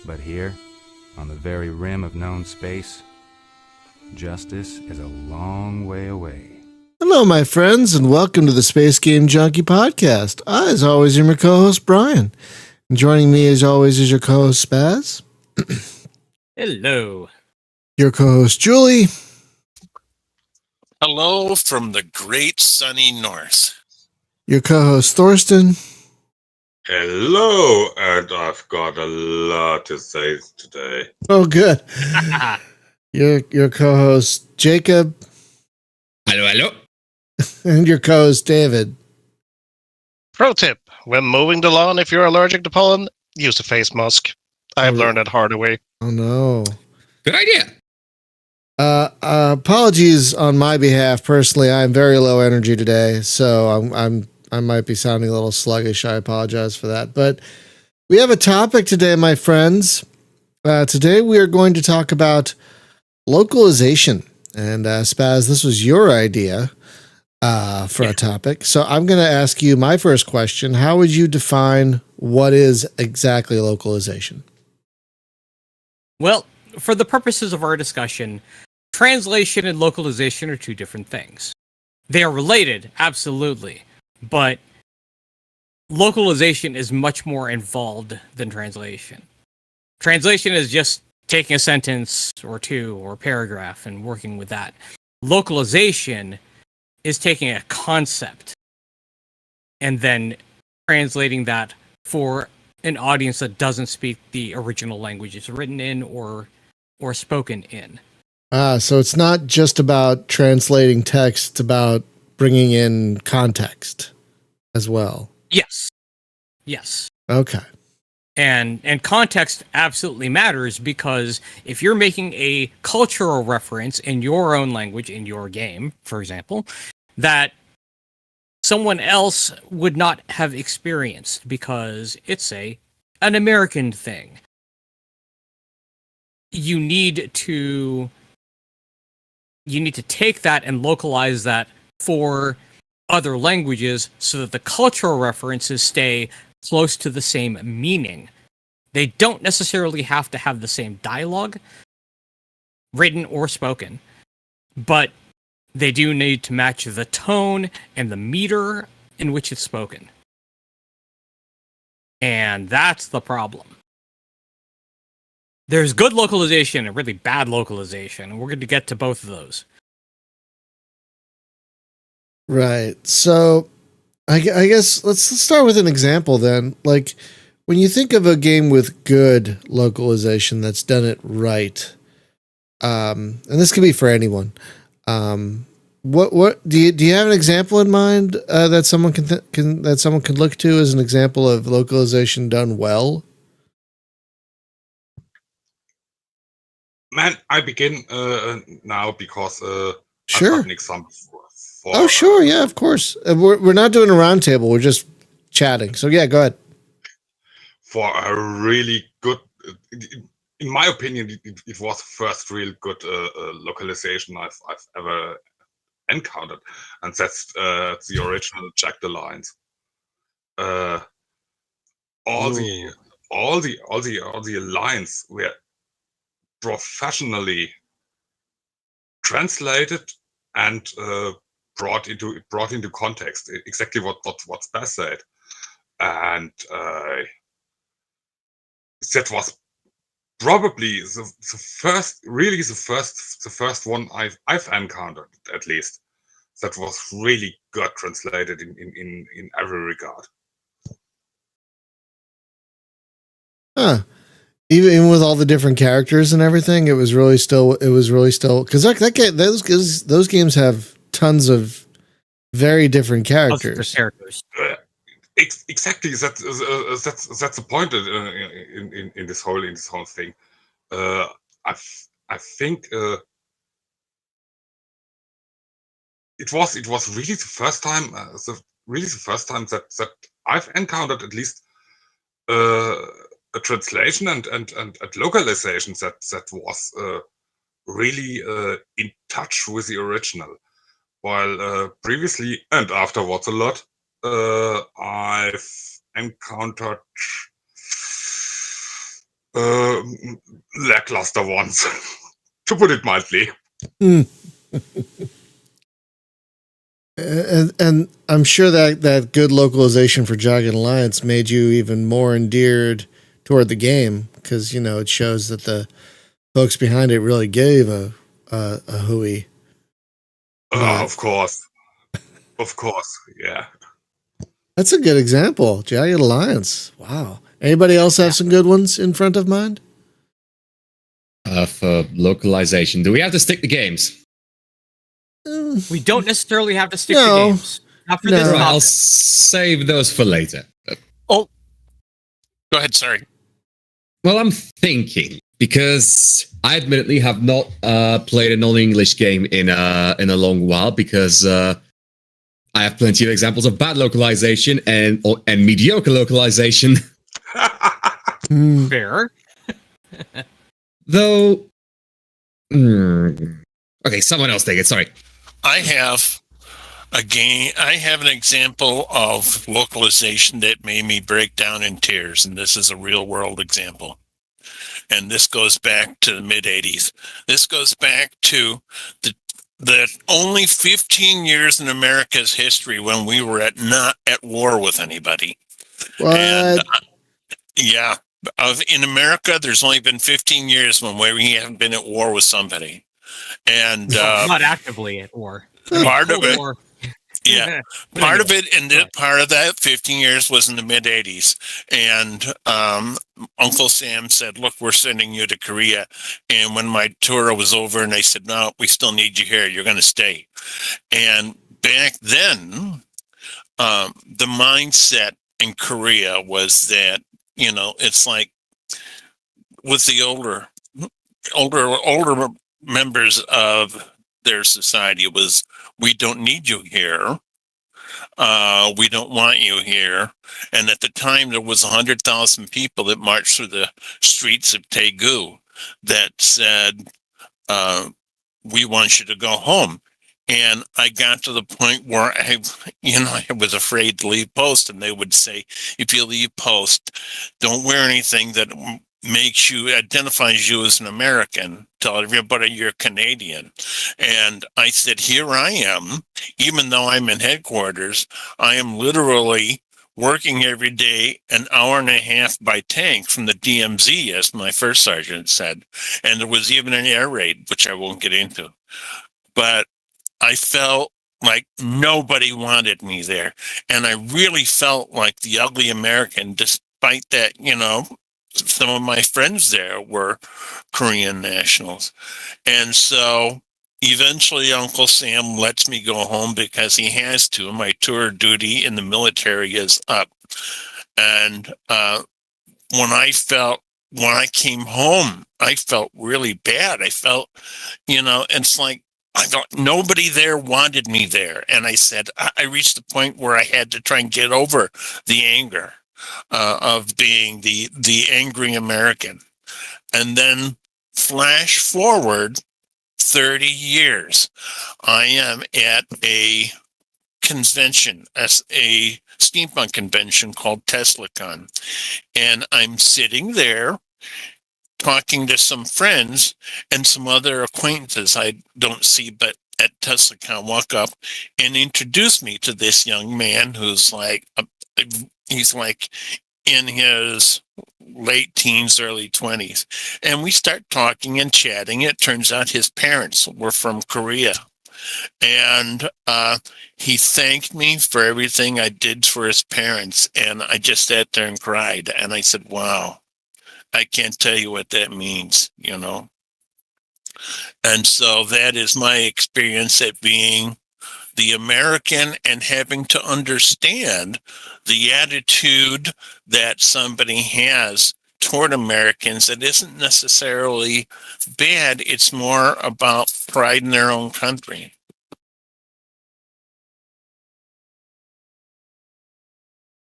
But here, on the very rim of known space, justice is a long way away. Hello, my friends, and welcome to the Space Game Junkie Podcast. I, as always, am your co-host, Brian. And joining me, as always, is your co-host, Spaz. Hello. Your co-host, Julie. Hello from the great sunny north. Your co-host, Thorsten. Hello, and I've got a lot to say today. Oh, good. your co-host, Jacob. Hello. And your co-host, David. Pro tip: when mowing the lawn, if you're allergic to pollen, use a face mask. I've learned it hard way. Oh, no. Good idea. Apologies on my behalf. Personally, I'm very low energy today, so I might be sounding a little sluggish. I apologize for that. But we have a topic today, my friends. Today we are going to talk about localization. And Spaz, this was your idea for a topic. So I'm going to ask you my first question. How would you define what is exactly localization? Well, for the purposes of our discussion, translation and localization are two different things. They are related, absolutely. But localization is much more involved than translation. Translation is just taking a sentence or two or a paragraph and working with that. Localization is taking a concept and then translating that for an audience that doesn't speak the original language it's written in or spoken in. So it's not just about translating text, it's about bringing in context as well. Yes. Okay. And context absolutely matters, because if you're making a cultural reference in your own language in your game, for example, that someone else would not have experienced because it's an American thing, you need to take that and localize that for other languages so that the cultural references stay close to the same meaning. They don't necessarily have to have the same dialogue, written or spoken, but they do need to match the tone and the meter in which it's spoken. And that's the problem. There's good localization and really bad localization, and we're going to get to both of those. Right. So I guess let's start with an example then. Like, when you think of a game with good localization that's done it right, and this can be for anyone, what do you have an example in mind that someone can look to as an example of localization done well? Man, I begin now because Sure. I've got an example for Oh, sure. Yeah, of course. We're not doing a roundtable. We're just chatting. So yeah, go ahead. For a really good, in my opinion, it was the first real good localization I've ever encountered, and that's the original Jack the Lions. All the lines were professionally translated and brought into context, exactly what Spaz said, and that was probably the first one I've encountered, at least, that was really good translated in every regard. Huh. Even with all the different characters and everything, it was really still because those games have tons of very different characters. Exactly. That's the point in this whole thing. I think it was really the first time that I've encountered at least a translation and localization that was really in touch with the original. While previously and afterwards a lot, I've encountered lackluster ones, to put it mildly. And I'm sure that good localization for Jagged Alliance made you even more endeared toward the game because it shows that the folks behind it really gave a hooey. Of course, yeah. That's a good example. Jagged Alliance. Wow. Anybody else have some good ones in front of mind? For localization, do we have to stick to games? We don't necessarily have to stick No. to games. Not for this Right, I'll topic. save those for later. Go ahead. Sorry. Well, I'm thinking because I admittedly have not played a non-English game in a long while because I have plenty of examples of bad localization and mediocre localization. Fair. Though, okay, someone else take it. Sorry. I have an example of localization that made me break down in tears, and this is a real world example. And this goes back to the mid 80s. This goes back to the only 15 years in America's history when we were not at war with anybody. What? And in America, there's only been 15 years when we haven't been at war with somebody. And Not actively at war. part of it, War. yeah, But part anyway, of it, and part of that 15 years was in the mid 80s. And Uncle Sam said, "Look, we're sending you to Korea." And when my tour was over, and they said, "No, we still need you here. You're going to stay." And back then, the mindset in Korea was that it's like with the older members of their society, it was, "We don't need you here. We don't want you here." And at the time, there was 100,000 people that marched through the streets of Daegu that said, "We want you to go home." And I got to the point where I was afraid to leave post, and they would say, "If you leave post, don't wear anything that identifies you as an American. Tell everybody you're Canadian." And I said, here I am, even though I'm in headquarters, I am literally working every day an hour and a half by tank from the DMZ, as my first sergeant said. And there was even an air raid, which I won't get into. But I felt like nobody wanted me there. And I really felt like the ugly American, despite that, some of my friends there were Korean nationals. And so eventually Uncle Sam lets me go home because he has to. My tour duty in the military is up. And when I came home, I felt really bad. I felt, it's like, I thought nobody there wanted me there. And I said, I reached the point where I had to try and get over the anger of being the angry American. And then flash forward 30 years, I am at a convention, as a steampunk convention called TeslaCon. And I'm sitting there talking to some friends and some other acquaintances I don't see but at TeslaCon walk up and introduce me to this young man who's like, he's like in his late teens, early 20s. And we start talking and chatting. It turns out his parents were from Korea. And he thanked me for everything I did for his parents. And I just sat there and cried. And I said, wow, I can't tell you what that means, And so that is my experience at being the American and having to understand the attitude that somebody has toward Americans that isn't necessarily bad. It's more about pride in their own country.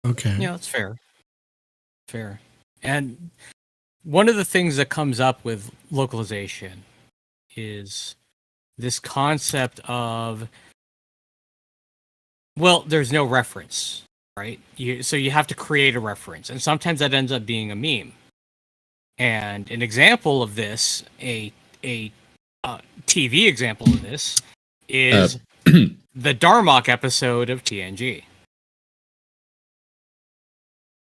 Okay. Yeah, that's fair. Fair. And one of the things that comes up with localization is this concept of, well, there's no reference, right? So you have to create a reference, and sometimes that ends up being a meme. And an example of this, a TV example of this, is the Darmok episode of TNG.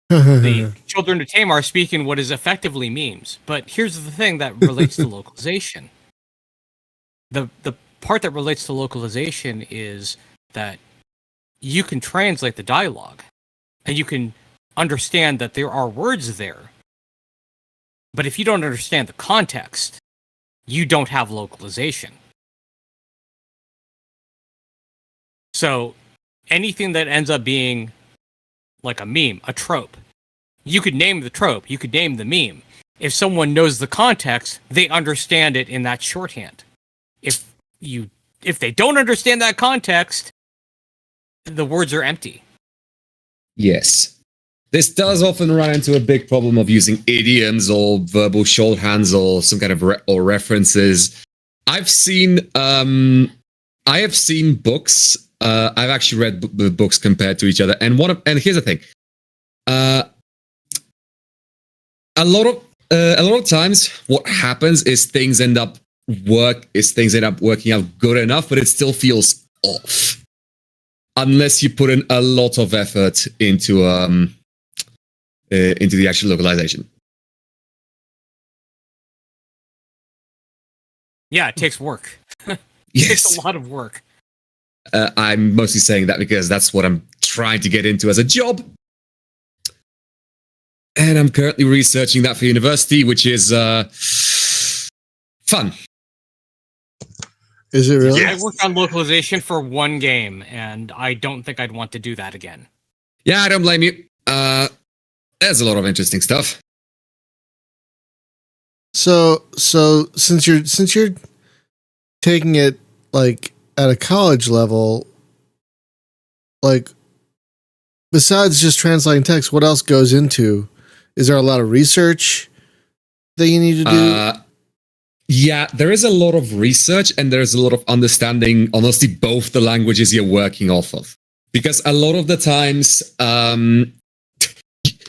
The children of Tamar speak in what is effectively memes. But here's the thing that relates to localization. The part that relates to localization is that you can translate the dialogue, and you can understand that there are words there. But if you don't understand the context, you don't have localization. So anything that ends up being like a meme, a trope, you could name the trope, you could name the meme. If someone knows the context, they understand it in that shorthand. If they don't understand that context, the words are empty. Yes. This does often run into a big problem of using idioms or verbal shorthands or some kind of or references. I have seen books. I've actually read the books compared to each other, and here's the thing. A lot of times, what happens is things end up working out good enough, but it still feels off unless you put in a lot of effort into the actual localization. Yeah, it takes work. It Yes. takes a lot of work. I'm mostly saying that because that's what I'm trying to get into as a job. And I'm currently researching that for university, which is fun. Is it really? Yeah. I worked on localization for one game, and I don't think I'd want to do that again. Yeah, I don't blame you. There's a lot of interesting stuff. So since you're taking it like at a college level, like besides just translating text, what else goes into? Is there a lot of research that you need to do? Yeah, there is a lot of research and there's a lot of understanding, honestly, both the languages you're working off of. Because a lot of the times,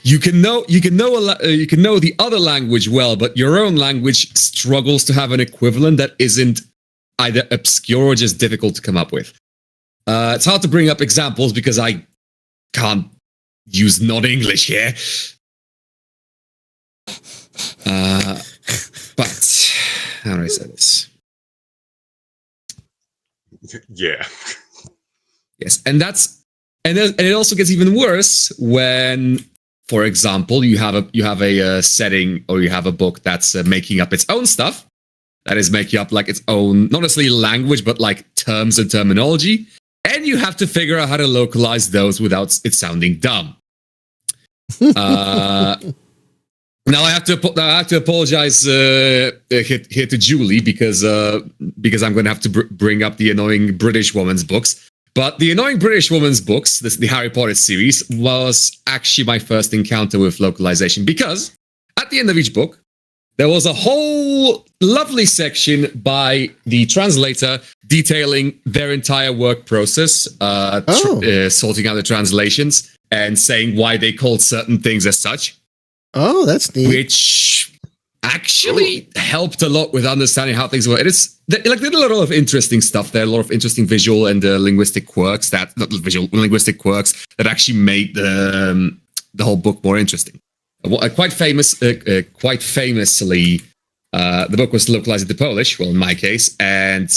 you can know the other language well, but your own language struggles to have an equivalent that isn't either obscure or just difficult to come up with. It's hard to bring up examples because I can't use non-English here. But how do I say this? Yeah. Yes, and it also gets even worse when, for example, you have a setting or you have a book that's making up its own stuff, that is making up like its own, not necessarily language, but like terms and terminology, and you have to figure out how to localize those without it sounding dumb. Now I have to apologize here to Julie because I'm going to have to bring up the Annoying British Woman's books. But the Annoying British Woman's books, the Harry Potter series, was actually my first encounter with localization because at the end of each book, there was a whole lovely section by the translator detailing their entire work process, sorting out the translations and saying why they called certain things as such. Oh, that's neat. Which actually helped a lot with understanding how things work. There's a lot of interesting stuff there, a lot of interesting visual and linguistic quirks that actually made the whole book more interesting. Quite famously, the book was localized into Polish, well, in my case, and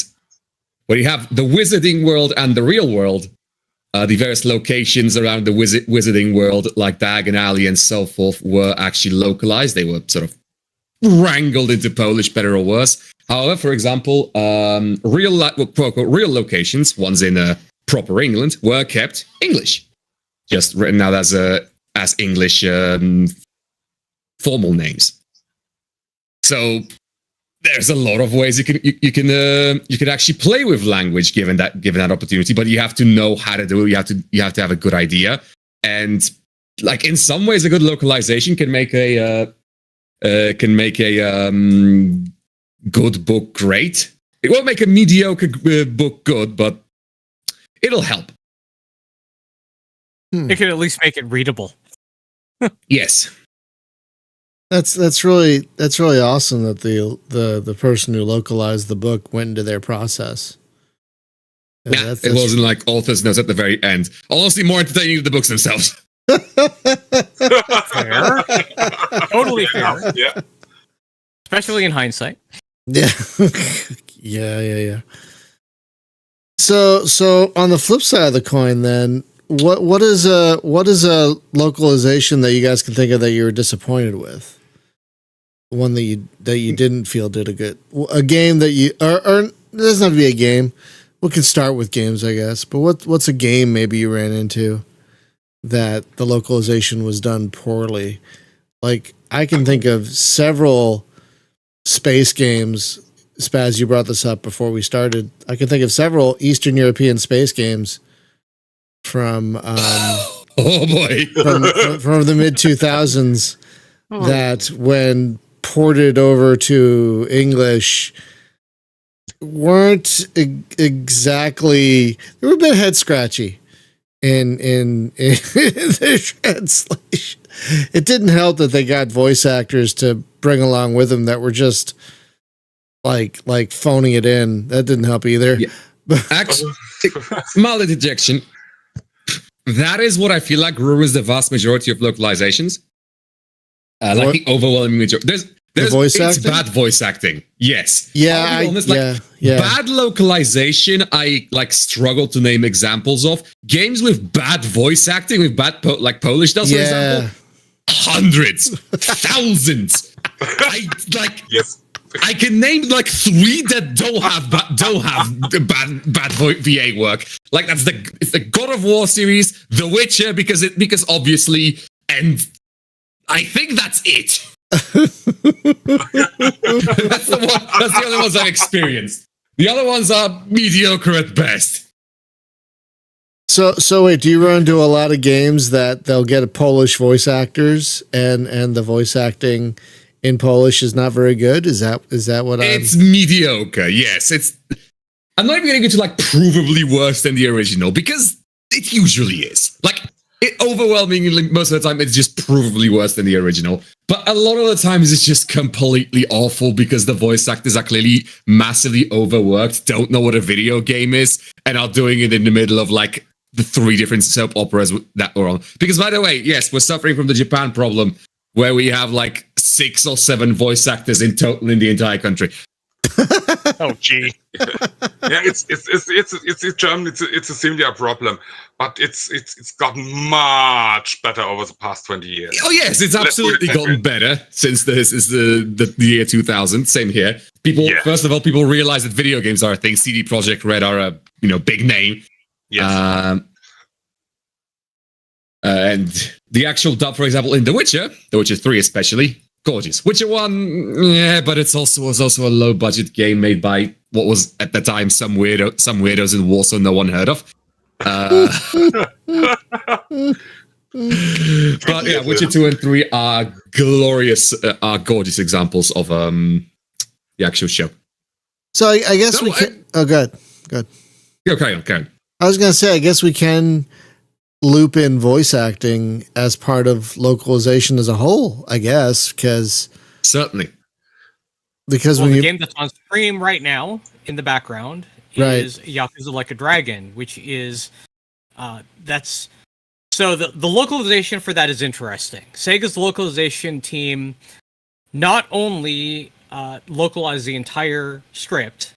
when you have the wizarding world and the real world, the various locations around the wizarding world, like Diagon Alley and so forth, were actually localized. They were sort of wrangled into Polish, better or worse. However, for example, real locations, ones in proper England, were kept English, just written out as English formal names. So there's a lot of ways you can actually play with language given that opportunity, but you have to know how to do it. You have to have a good idea, and like in some ways, a good localization can make a good book great. It won't make a mediocre book good, but it'll help. It could at least make it readable. Yes. That's really awesome that the person who localized the book went into their process. Yeah, it wasn't like author's notes at the very end. Honestly, more entertaining than the books themselves. Fair. Totally fair. Yeah. Especially in hindsight. Yeah. yeah. So on the flip side of the coin, then what is a localization that you guys can think of that you were disappointed with? One that you didn't feel did a game that you or it doesn't have to be a game. We can start with games, I guess. But what's a game maybe you ran into that the localization was done poorly? Like I can think of several space games. Spaz, you brought this up before we started. I can think of several Eastern European space games from Oh boy. from the mid 2000s that when ported over to English weren't exactly, they were a bit head scratchy in their translation. It didn't help that they got voice actors to bring along with them that were just like phoning it in. That didn't help either. Yeah. Actually, mild interjection. That is what I feel like ruins the vast majority of localizations. Like the overwhelming majority. There's voice it's acting? bad voice acting. Yes. Yeah, I'll be honest, bad localization. I like struggle to name examples of games with bad voice acting, with bad Polish does, for example. Hundreds, thousands. Yes. I can name like 3 that don't have bad VA work. Like it's the God of War series, The Witcher, because obviously, and I think that's it. That's the only ones I've experienced. The other ones are mediocre at best. So wait, do you run into a lot of games that they'll get Polish voice actors and the voice acting in Polish is not very good? Is that what It's mediocre, yes. I'm not even going to get to like provably worse than the original because it usually is. Like it overwhelmingly most of the time it's just provably worse than the original. But a lot of the times it's just completely awful because the voice actors are clearly massively overworked, don't know what a video game is, and are doing it in the middle of like the 3 different soap operas that we're on. Because by the way, yes, we're suffering from the Japan problem where we have like 6 or 7 voice actors in total in the entire country. Oh, gee. Yeah, it's German. It's a similar problem, but it's gotten much better over the past 20 years. Oh yes, it's absolutely gotten better since this is the year 2000. Same here. First of all, people realize that video games are a thing. CD Projekt Red are a big name. Yes. And the actual dub, for example, in The Witcher 3 especially, gorgeous. Witcher 1, yeah, but was also a low budget game made by what was at the time some weirdos in Warsaw no one heard of. But yeah, Witcher 2 and 3 are gorgeous examples of the actual show. So I guess we can. Good. Go, carry on. I was gonna say, I guess we can loop in voice acting as part of localization as a whole. I guess certainly because the game that's on stream right now in the background is Yakuza Like a Dragon, which is that's so the localization for that is interesting. Sega's localization team not only localized the entire script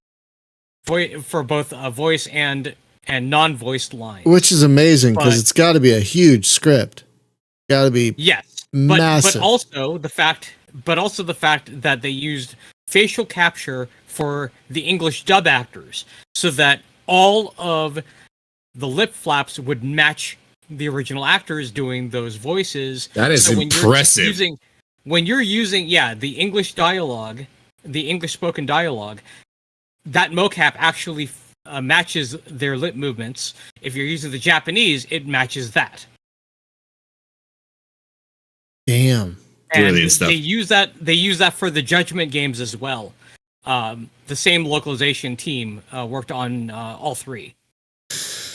for both voice and non-voiced lines, which is amazing because it's got to be a huge script. Got to be massive. But also the fact that they used facial capture for the English dub actors, so that all of the lip flaps would match the original actors doing those voices. That is impressive. When you're using the English dialogue, the English spoken dialogue, that mocap actually matches their lip movements. If you're using the Japanese, it matches that. Damn. And brilliant stuff. They use that for the Judgment games as well. The same localization team worked on all 3.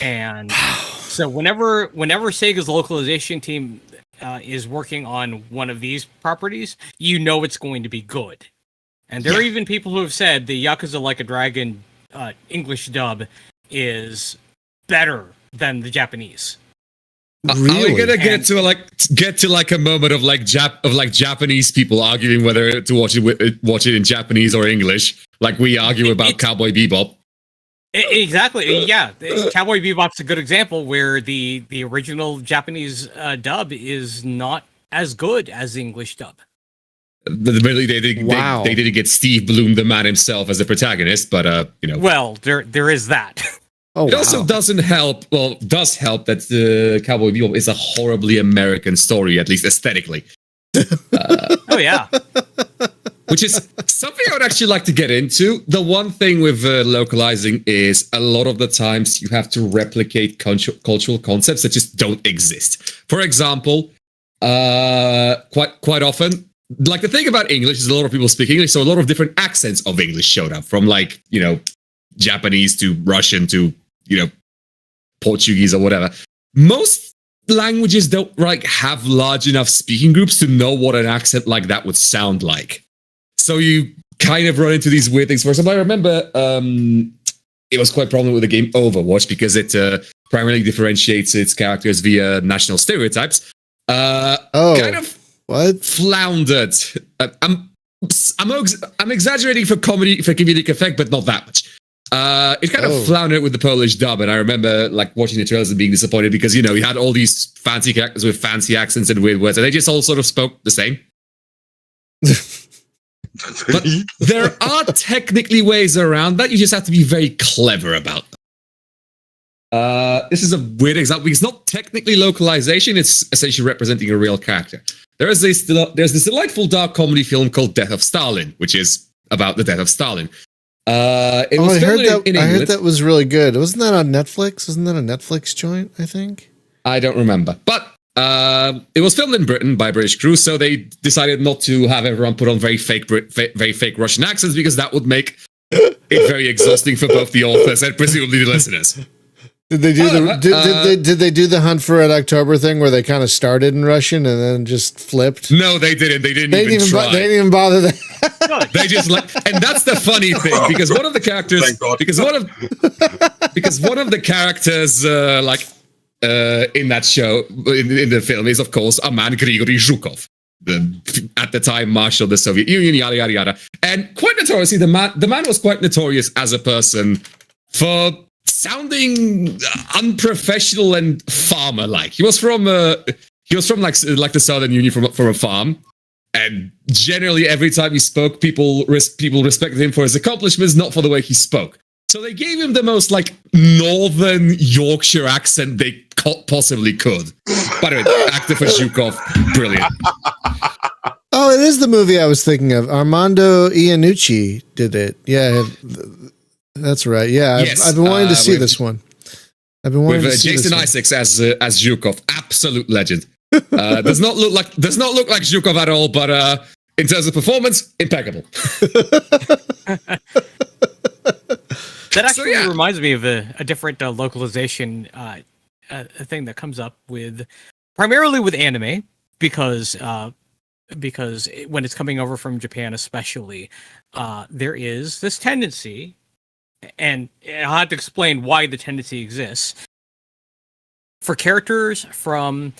And so whenever Sega's localization team is working on one of these properties, you know it's going to be good. And there are even people who have said the Yakuza Like a Dragon English dub is better than the Japanese. Really? Are we gonna get to a moment of Japanese people arguing whether to watch it in Japanese or English, like we argue about Cowboy Bebop? Exactly. Yeah, Cowboy Bebop's a good example where the original Japanese dub is not as good as the English dub. They didn't get Steve Bloom, the man himself, as the protagonist, but Well, there is that. Oh, it also does help that Cowboy Bebop is a horribly American story, at least aesthetically. Oh yeah. Which is something I would actually like to get into. The one thing with localizing is a lot of the times you have to replicate cultural concepts that just don't exist. For example, quite often, like the thing about English is a lot of people speak English, so a lot of different accents of English showed up, from Japanese to Russian to Portuguese or whatever. Most languages don't have large enough speaking groups to know what an accent like that would sound like. So you kind of run into these weird things. For example, I remember it was quite prominent with the game Overwatch because it primarily differentiates its characters via national stereotypes. Kind of what? Floundered. I'm exaggerating for comedic effect, but not that much. It kind of floundered with the Polish dub, and I remember watching the trailers and being disappointed because you had all these fancy characters with fancy accents and weird words, and they just all sort of spoke the same. But there are technically ways around that. You just have to be very clever about them. This is a weird example because it's not technically localization; it's essentially representing a real character. There's this delightful dark comedy film called Death of Stalin, which is about the death of Stalin. I heard that was really good. Wasn't that on Netflix? Wasn't that a Netflix joint, I think? I don't remember. But it was filmed in Britain by British crew, so they decided not to have everyone put on very fake Russian accents because that would make it very exhausting for both the authors and presumably the listeners. Did they do did they do the Hunt for Red October thing where they kind of started in Russian and then just flipped? No, they didn't. They didn't even try. They didn't even bother that. They just and that's the funny thing because one of the characters because one of the characters in that show in the film is of course a man Grigory Zhukov, at the time Marshal of the Soviet Union, yada yada yada, and quite notoriously the man was quite notorious as a person for sounding unprofessional and farmer-like. He was from the Southern Union from a farm, and generally every time he spoke, people respected him for his accomplishments, not for the way he spoke. So they gave him the most Northern Yorkshire accent they possibly could. By the way, actor for Zhukov, brilliant. Oh, it is the movie I was thinking of. Armando Iannucci did it. Yeah. That's right. Yeah, yes, I've been wanting to see this one. I've been wanting to see Jason Isaacs as Zhukov, absolute legend. Does not look like Zhukov at all, but in terms of performance, impeccable. That actually reminds me of a different localization thing that comes up primarily with anime because when it's coming over from Japan, especially, there is this tendency. And I'll have to explain why the tendency exists. For characters from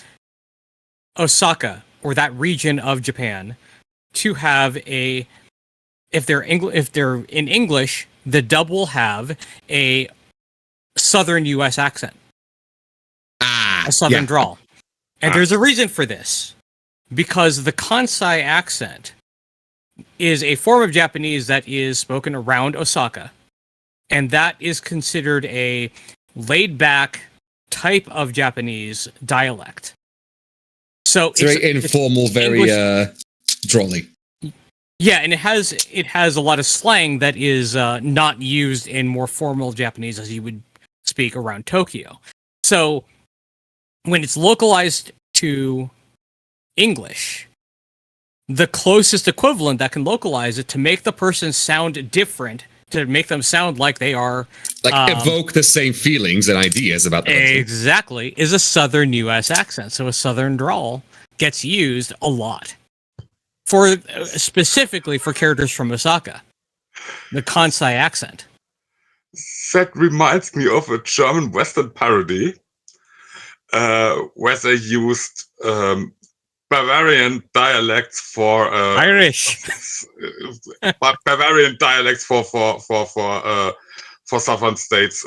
Osaka or that region of Japan to have if they're in English, the dub will have a Southern U.S. accent, a Southern drawl, and there's a reason for this because the Kansai accent is a form of Japanese that is spoken around Osaka. And that is considered a laid-back type of Japanese dialect. So it's very informal, very drawly. Yeah, and it has a lot of slang that is not used in more formal Japanese as you would speak around Tokyo. So when it's localized to English, the closest equivalent that can localize it to make the person sound different, to make them sound like they are evoke the same feelings and ideas about the exactly, is a Southern U.S. accent, so a Southern drawl gets used a lot for specifically for characters from Osaka. The Kansai accent. That reminds me of a German Western parody where they used Bavarian dialects for Irish. Bavarian dialects for southern states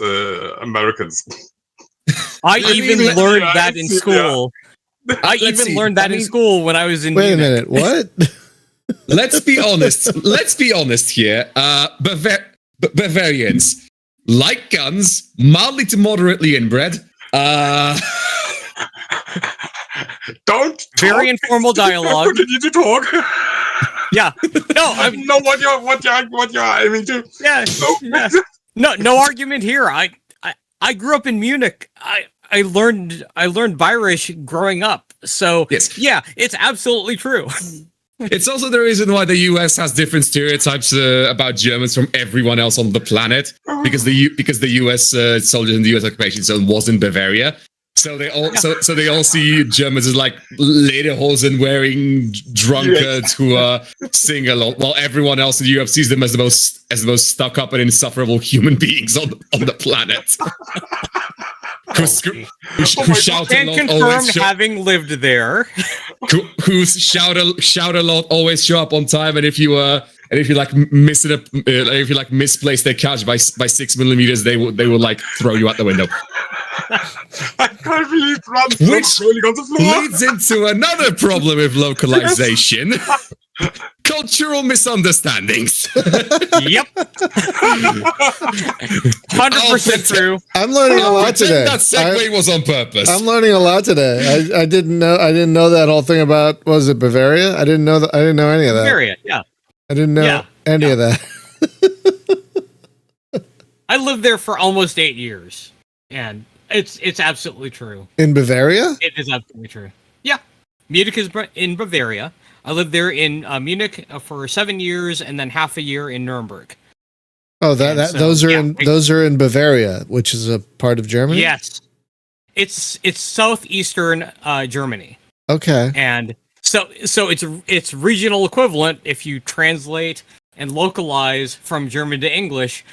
Americans. I even learned that in yeah. school. I even learned that in school when I was in Wait a Munich. minute, what? Let's be honest. Let's be honest here. Bavarians like guns, mildly to moderately inbred. Don't Very talk. informal dialogue. Continue to talk. Yeah. No, I know what you're aiming to. yeah. No. Yeah. No argument here. I grew up in Munich. I learned Irish growing up. So Yes. yeah, it's absolutely true. It's also the reason why the US has different stereotypes about Germans from everyone else on the planet, because the US soldiers in the US occupation zone was in Bavaria. So they all so they all see Germans as like lederhosen wearing drunkards who sing a lot, while everyone else in Europe sees them as the most stuck up and insufferable human beings on the planet. Who shout a Can lot, confirm always having lived there. who shout a lot, always show up on time, and if you misplace their couch by 6 millimeters, they will like throw you out the window. I can't believe Franz Which rolling on the floor. leads into another problem with localization: cultural misunderstandings. Yep. 100% true. I'm learning a lot today. That segue was on purpose. I'm learning a lot today. I didn't know that whole thing about, was it Bavaria? I didn't know any of that. Bavaria, yeah. I didn't know any of that. I lived there for almost 8 years, and it's absolutely true. In Bavaria? It is absolutely true. Yeah, Munich is in Bavaria. I lived there in Munich for 7 years, and then half a year in Nuremberg. Oh, So, those are in Bavaria, which is a part of Germany. Yes, it's southeastern Germany, Okay. and so it's regional equivalent if you translate and localize from German to English.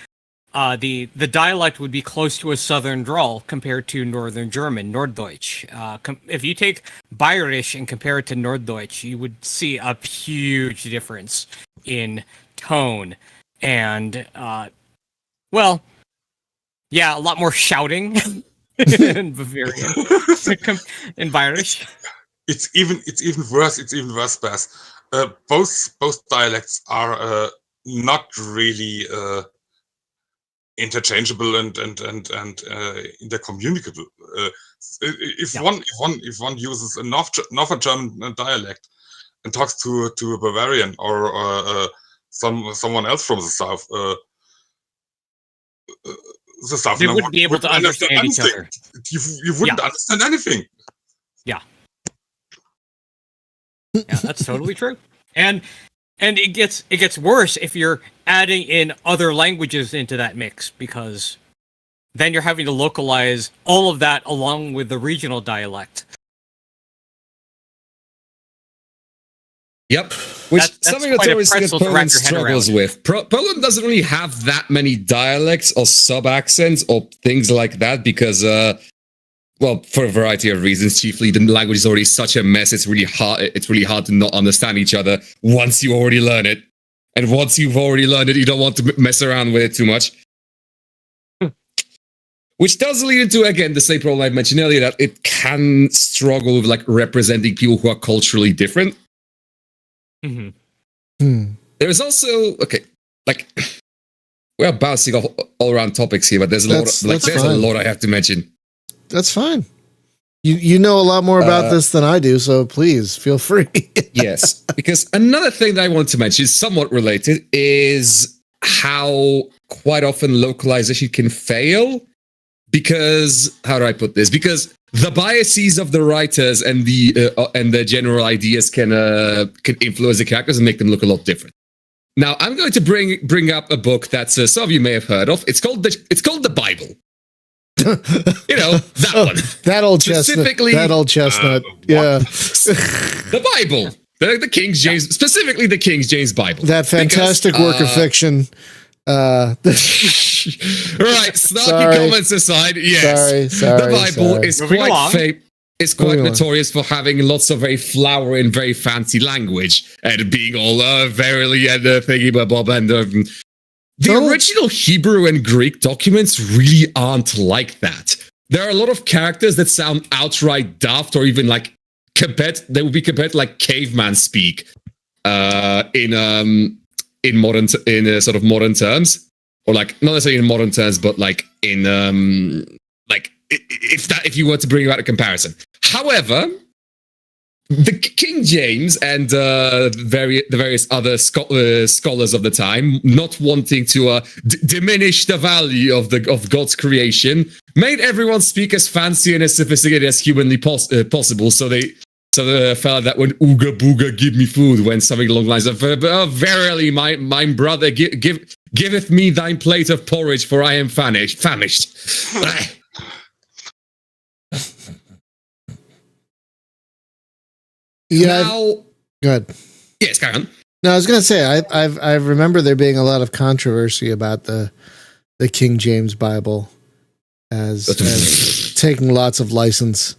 The dialect would be close to a southern drawl compared to northern German, Norddeutsch. If you take Bayerisch and compare it to Norddeutsch, you would see a huge difference in tone and, a lot more shouting in Bavarian in Bayerisch. It's even worse. It's even worse, Baz. Both dialects are not really interchangeable and intercommunicable. If one uses a Northern German dialect and talks to a Bavarian or someone else from the south, They wouldn't be able to understand each anything. other. You wouldn't understand anything. Yeah, that's totally true. And it gets worse if you're adding in other languages into that mix, because then you're having to localize all of that along with the regional dialect. Yep. Which That's something that's quite a always that pretzel to wrap Poland your head struggles around. with. Poland doesn't really have that many dialects or sub-accents or things like that because, for a variety of reasons. Chiefly, the language is already such a mess. It's really hard to not understand each other once you already learn it. And once you've already learned it, you don't want to mess around with it too much. Which does lead into, again, the same problem I mentioned earlier, that it can struggle with like representing people who are culturally different. Mm-hmm. There's also, we're bouncing off all around topics here, but there's a lot I have to mention. That's fine. You know a lot more about this than I do, so please feel free. Yes, because another thing that I want to mention is somewhat related is how quite often localization can fail. Because, how do I put this? Because the biases of the writers and the general ideas can influence the characters and make them look a lot different. Now, I'm going to bring up a book that some of you may have heard of. It's called the Bible. You know, that one. That old chestnut. Specifically- That old chestnut. what? Yeah. The Bible. The King James, specifically the King James Bible. That fantastic work of fiction. Right, snarky Sorry. comments aside, yes. Sorry. The Bible sorry. is Moving quite along. it's quite Moving along. notorious for having lots of very flowery and very fancy language and being all verily and thingy bob and the Don't- original Hebrew and Greek documents really aren't like that. There are a lot of characters that sound outright daft or even like they would be compared to like caveman speak in sort of modern terms, or like not necessarily in modern terms, but like in like if you were to bring about a comparison. However, the King James and the various other scholars of the time, not wanting to diminish the value of God's creation, made everyone speak as fancy and as sophisticated as humanly possible. So the fella that went ooga booga, give me food, went something along the lines of verily, my brother, giveth me thine plate of porridge, for I am famished. Yeah. Now, Good. yes, carry on. No, I was gonna say I remember there being a lot of controversy about the King James Bible as taking lots of license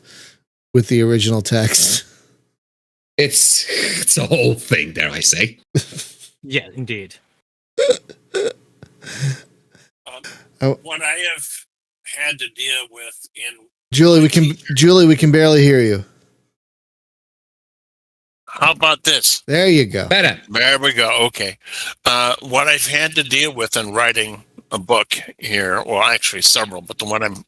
with the original text. It's a whole thing, dare I say. Yeah, indeed. What I have had to deal with in Julie, we can barely hear you. how about this? There you go. Better. There we go. Okay. What I've had to deal with in writing a book here, well, actually several, but the one I'm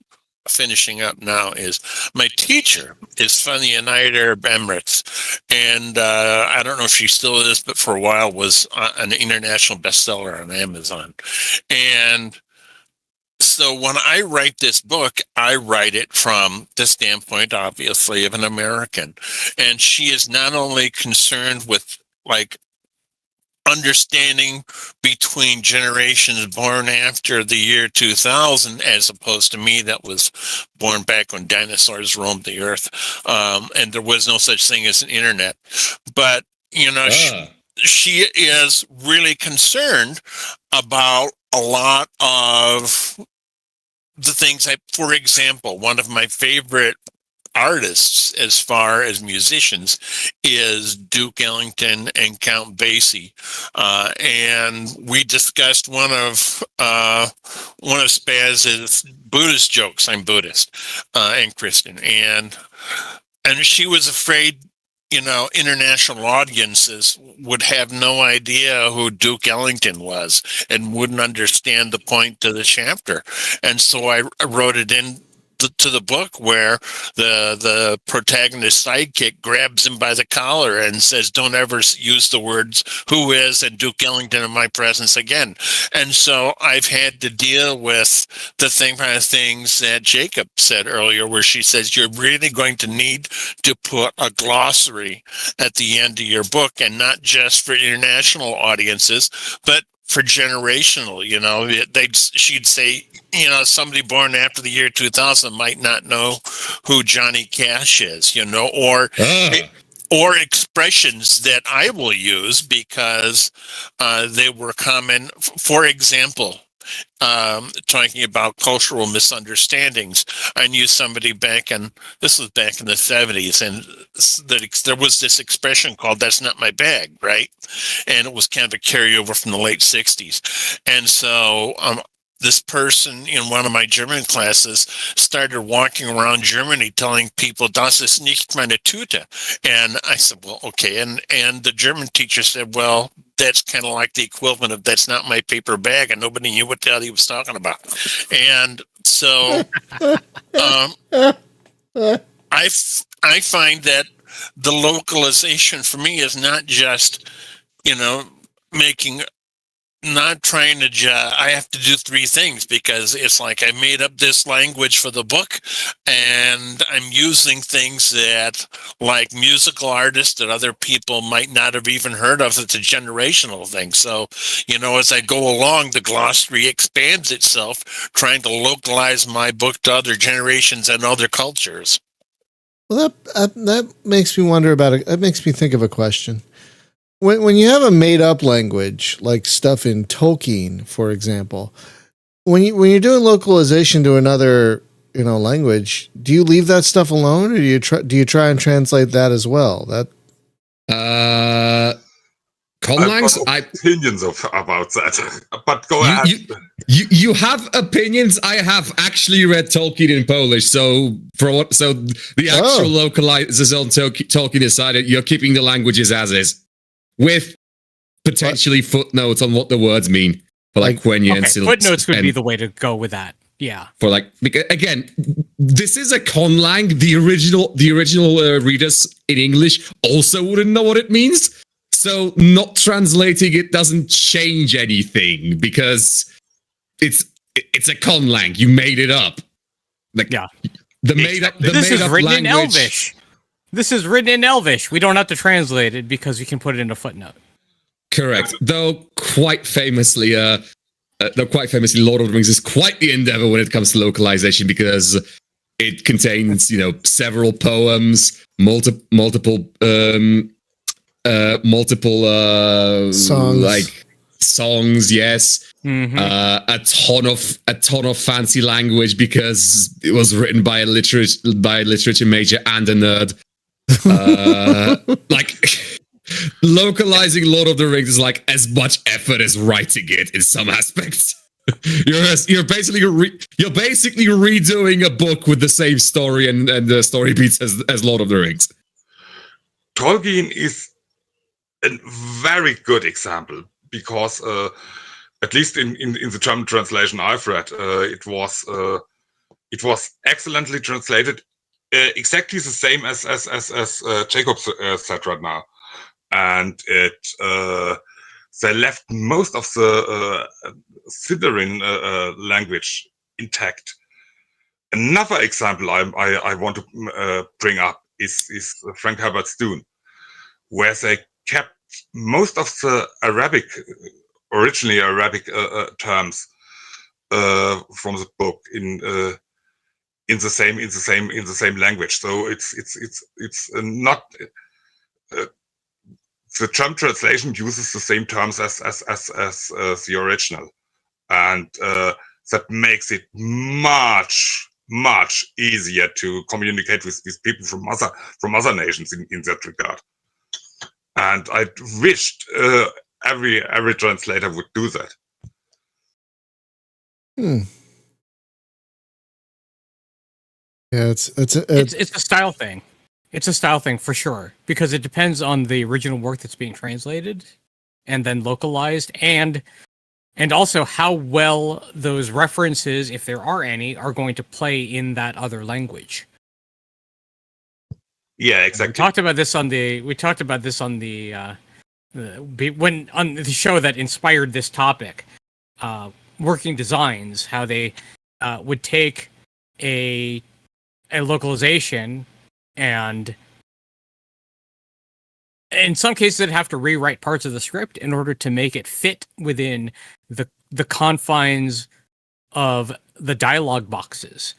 finishing up now is my teacher is from the United Arab Emirates. And I don't know if she still is, but for a while was an international bestseller on Amazon. And so when I write this book, I write it from the standpoint, obviously, of an American. And she is not only concerned with like understanding between generations born after the year 2000 as opposed to me that was born back when dinosaurs roamed the earth, and there was no such thing as an internet. But, you know, she is really concerned about a lot of the things for example, one of my favorite artists as far as musicians is Duke Ellington and Count Basie, and we discussed one of Spaz's Buddhist jokes. I'm Buddhist and Christian, and she was afraid, you know, international audiences would have no idea who Duke Ellington was and wouldn't understand the point of the chapter. And so I wrote it in to the book where the protagonist sidekick grabs him by the collar and says, don't ever use the words who is and Duke Ellington in my presence again. And so I've had to deal with the kind of things that Jacob said earlier, where she says you're really going to need to put a glossary at the end of your book, and not just for international audiences, but for generational. You know, she'd say, you know, somebody born after the year 2000 might not know who Johnny Cash is, you know, or expressions that I will use because they were common. For example, talking about cultural misunderstandings, I knew somebody this was back in the 70s, and there was this expression called "that's not my bag," right? And it was kind of a carryover from the late 60s. And so this person in one of my German classes started walking around Germany telling people, "Das ist nicht meine Tüte." And I said, well, okay. And the German teacher said, well, that's kind of like the equivalent of "that's not my paper bag," and nobody knew what the hell he was talking about. And so I find that the localization for me is not just, you know, making not trying to I have to do three things because it's like I made up this language for the book and I'm using things that like musical artists that other people might not have even heard of. It's a generational thing. So, as I go along, the glossary expands itself, trying to localize my book to other generations and other cultures. Well, that makes me wonder about it. That makes me think of a question. When you have a made up language, like stuff in Tolkien, for example, when you're doing localization to another language, do you leave that stuff alone, or do you try and translate that as well? Conlangs, opinions about that, but go ahead. You have opinions. I have actually read Tolkien in Polish, so the actual localizers on Tolkien decided you're keeping the languages as is, with potentially footnotes on what the words mean for like Quenya and Silks. Footnotes would be the way to go with that. Yeah. For because again, this is a conlang. The original readers in English also wouldn't know what it means. So not translating it doesn't change anything because it's a conlang. You made it up. This is written in Elvish. This is written in Elvish. We don't have to translate it because we can put it in a footnote. Correct. Though quite famously, Lord of the Rings is quite the endeavor when it comes to localization because it contains, several poems, multiple songs, yes. Mm-hmm. A ton of fancy language because it was written by a literature major and a nerd. Localizing Lord of the Rings is like as much effort as writing it in some aspects. You're basically redoing a book with the same story and the story beats as Lord of the Rings. Tolkien is a very good example because at least in the German translation I've read, it was excellently translated, exactly the same as Jacob said right now, and they left most of the Silmarillion language intact. Another example I want to bring up is Frank Herbert's Dune, where they kept most of the originally Arabic terms from the book in the same language. So it's not the German translation uses the same terms as the original, and that makes it much easier to communicate with people from other nations in that regard. And I wished every translator would do that. Yeah, it's a style thing. It's a style thing for sure because it depends on the original work that's being translated and then localized, and also how well those references, if there are any, are going to play in that other language. Yeah, exactly. We talked about this on the show that inspired this topic, Working Designs, how they would take a localization and in some cases they'd have to rewrite parts of the script in order to make it fit within the confines of the dialogue boxes.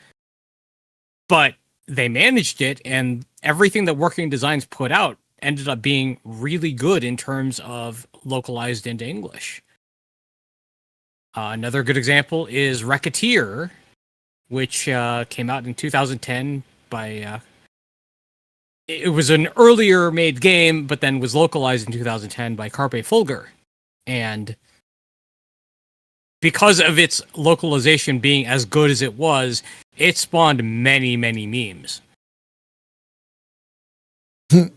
But they managed it, and everything that Working Designs put out ended up being really good in terms of localized into English. Another good example is Racketeer, which came out in 2010 by... it was an earlier made game, but then was localized in 2010 by Carpe Fulgur. And because of its localization being as good as it was, it spawned many, many memes. Wait,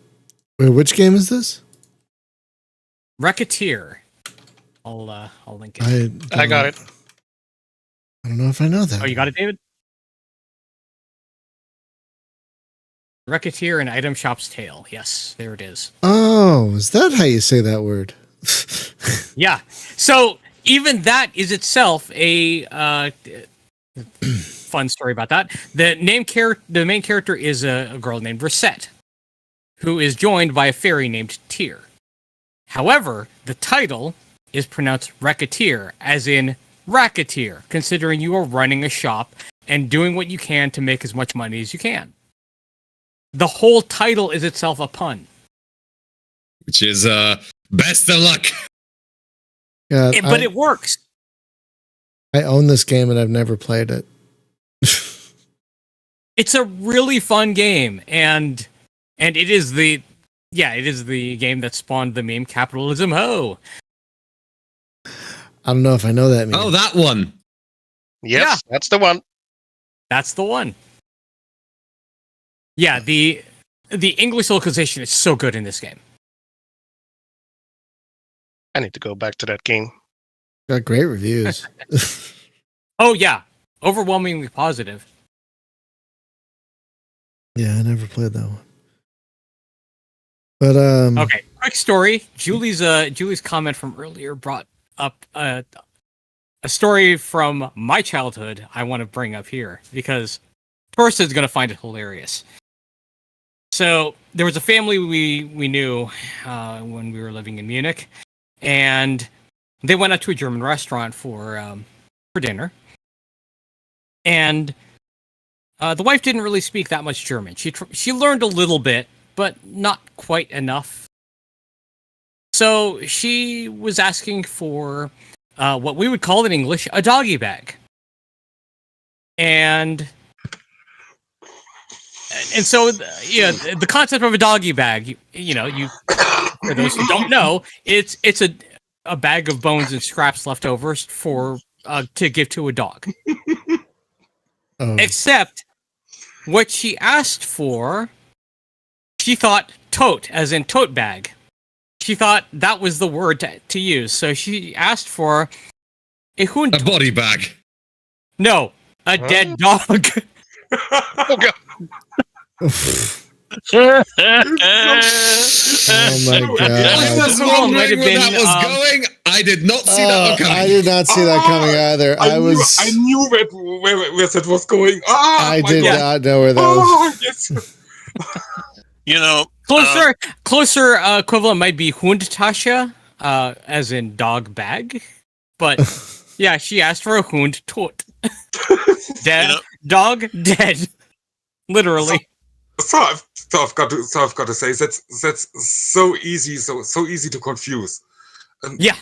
which game is this? Racketeer. I'll link it. I got it. I don't know if I know that. Oh, you got it, David? Racketeer and Item Shop's Tale. Yes, there it is. Oh, is that how you say that word? Yeah. So even that is itself a fun story about that. The main character is a girl named Rosette, who is joined by a fairy named Tyr. However, the title is pronounced racketeer, as in racketeer, considering you are running a shop and doing what you can to make as much money as you can. The whole title is itself a pun. Which is best of luck. God, But it works. I own this game and I've never played it. It's a really fun game, and it is the game that spawned the meme "Capitalism Ho." I don't know if I know that meme. Oh, that one. Yes, that's the one. That's the one. Yeah, the English localization is so good in this game. I need to go back to that game. Got great reviews. Oh yeah, overwhelmingly positive. Yeah, I never played that one. But Okay, quick story. Julie's comment from earlier brought up a story from my childhood I want to bring up here because Torsten's going to find it hilarious. So there was a family we knew when we were living in Munich, and they went out to a German restaurant for dinner. And the wife didn't really speak that much German. She learned a little bit, but not quite enough. So she was asking for what we would call in English a doggy bag. And so the concept of a doggy bag, you for those who don't know, it's a bag of bones and scraps leftovers for to give to a dog. Except what she asked for, she thought tote, as in tote bag. She thought that was the word to use. So she asked for a Hund. A body bag. No, a dead dog. Oh god. oh my I god. was wondering where that was going. I did not see that one coming. I did not see that coming either. I knew where that was going. I did not know where that was. Yes. Closer equivalent might be Hundtasche, as in dog bag. But yeah, she asked for a Hund tot. Dead dog dead. Literally. So I've got to say that's so easy, so easy to confuse. Yeah.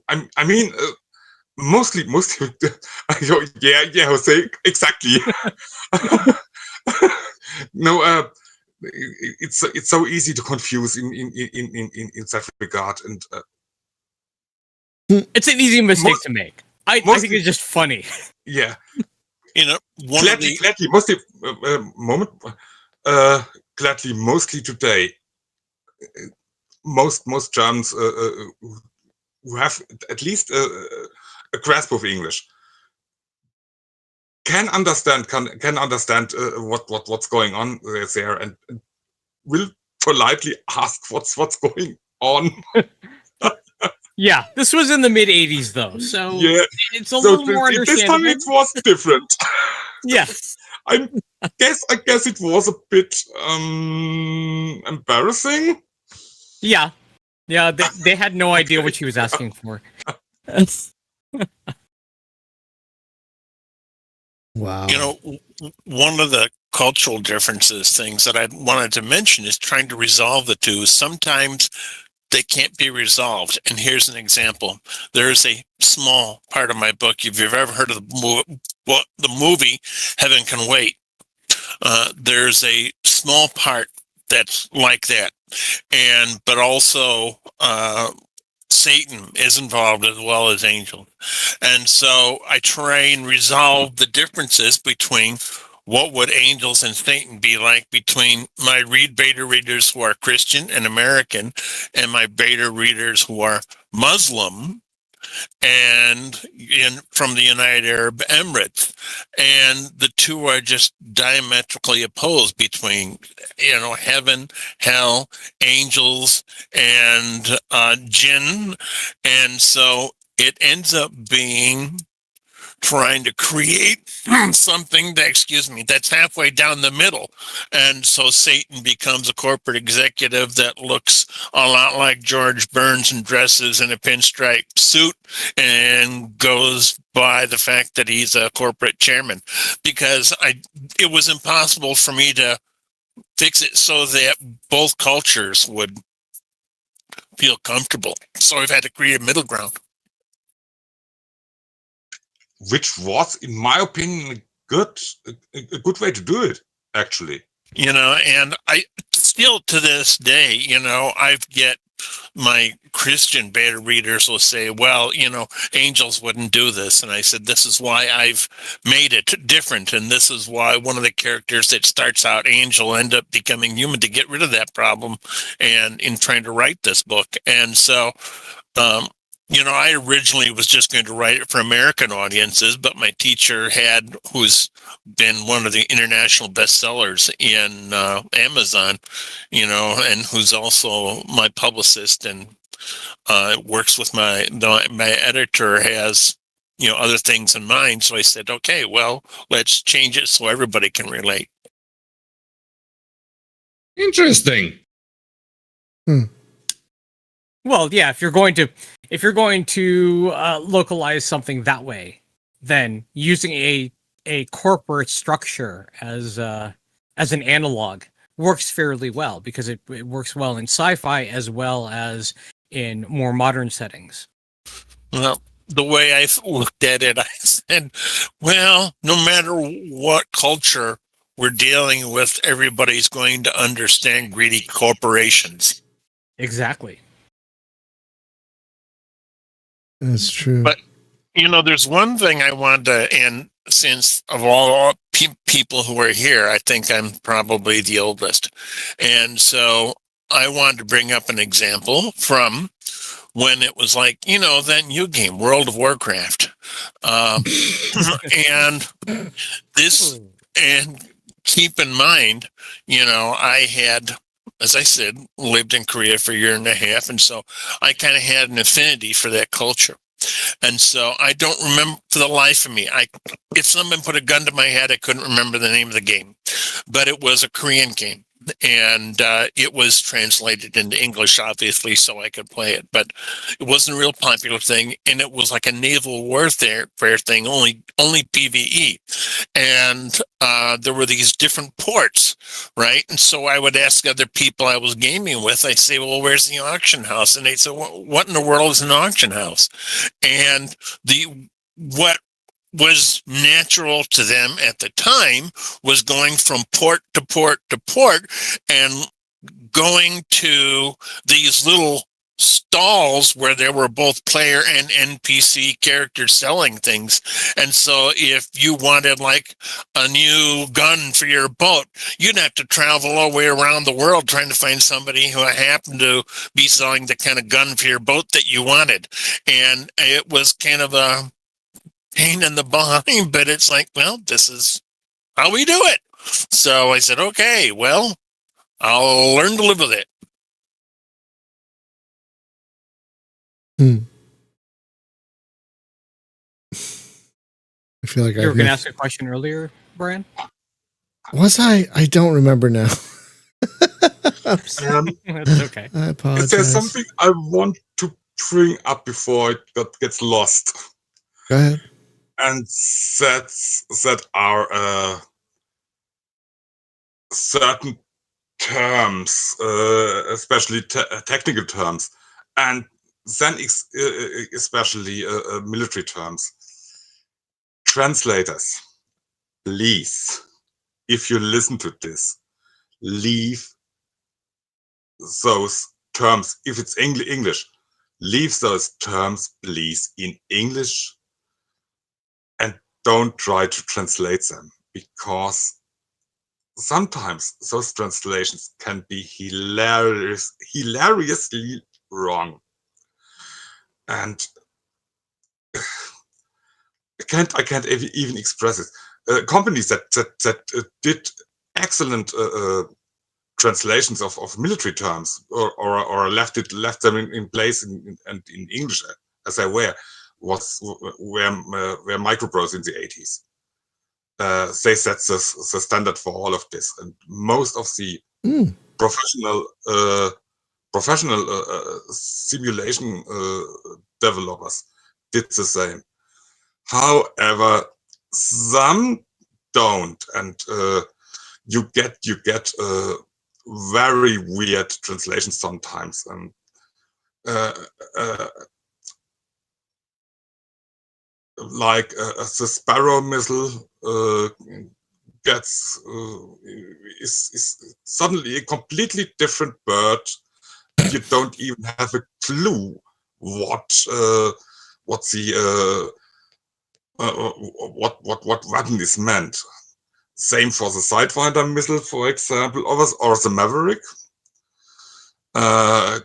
I mean, mostly. Yeah, Jose, exactly. No, it's so easy to confuse in that regard, and it's an easy mistake to make. I think it's just funny. Yeah. Gladly, mostly today, most Germans who have at least a grasp of English can understand what's going on there, and will politely ask what's going on. Yeah, this was in the mid '80s though, so Yeah. it's a little more This understandable. time it was different. Yes. I guess it was a bit embarrassing. Yeah. They had no idea what she was asking for. Wow. One of the cultural differences, things that I wanted to mention, is trying to resolve the two. Sometimes they can't be resolved. And here's an example. There's a small part of my book, if you've ever heard of the movie Heaven Can Wait, there's a small part that's like that. But also Satan is involved as well as angels. And so I try and resolve the differences between what would angels and Satan be like between my beta readers who are Christian and American and my beta readers who are Muslim and from the United Arab Emirates. And the two are just diametrically opposed between, heaven, hell, angels, and jinn. And so it ends up being trying to create something that's halfway down the middle. And so Satan becomes a corporate executive that looks a lot like George Burns and dresses in a pinstripe suit and goes by the fact that he's a corporate chairman, because it was impossible for me to fix it so that both cultures would feel comfortable. So I've had to create a middle ground. Which was, in my opinion, a good way to do it, actually. And I still to this day, I get my Christian beta readers will say, well, angels wouldn't do this. And I said, this is why I've made it different. And this is why one of the characters that starts out angel end up becoming human to get rid of that problem and in trying to write this book. And so, I originally was just going to write it for American audiences, but my teacher who's been one of the international bestsellers in Amazon, and who's also my publicist and works with my editor, has, other things in mind. So I said, okay, well, let's change it so everybody can relate. Interesting. Well, yeah, if you're going to localize something that way, then using a corporate structure as an analog works fairly well, because it works well in sci-fi as well as in more modern settings. Well, the way I looked at it, I said, well, no matter what culture we're dealing with, everybody's going to understand greedy corporations. Exactly. That's true. But, there's one thing I wanted to, and since of all people who are here, I think I'm probably the oldest. And so I wanted to bring up an example from when it was like, that new game, World of Warcraft. And keep in mind, I had, as I said, lived in Korea for a year and a half. And so I kind of had an affinity for that culture. And so I don't remember for the life of me. If someone put a gun to my head, I couldn't remember the name of the game. But it was a Korean game. And it was translated into English, obviously, so I could play it. But it wasn't a real popular thing, and it was like a naval warfare thing, only PvE. And there were these different ports, right? And so I would ask other people I was gaming with, I'd say, well, where's the auction house? And they'd say, what in the world is an auction house? And what was natural to them at the time was going from port to port to port and going to these little stalls where there were both player and NPC characters selling things. And so if you wanted like a new gun for your boat, you'd have to travel all the way around the world trying to find somebody who happened to be selling the kind of gun for your boat that you wanted. And it was kind of a pain in the behind, but it's like, well, this is how we do it. So I said, okay, well, I'll learn to live with it. I feel like you were going to ask a question earlier, Brian. Was I? I don't remember now. That's okay. I apologize. Is there something I want to bring up before it gets lost? Go ahead. And that are certain terms, especially technical terms, and then especially military terms. Translators, please, if you listen to this, leave those terms, if it's English, leave those terms, please, in English. Don't try to translate them, because sometimes those translations can be hilariously wrong. And I can't even express it. Companies that did excellent translations of military terms or left them in place in English as they were, were microprose in the 80s. They set the standard for all of this, and most of the professional simulation developers did the same. However, some don't, and you get very weird translations sometimes. Like the Sparrow missile gets is suddenly a completely different bird. You don't even have a clue what the what weapon is meant. Same for the Sidewinder missile, for example, or the Maverick. I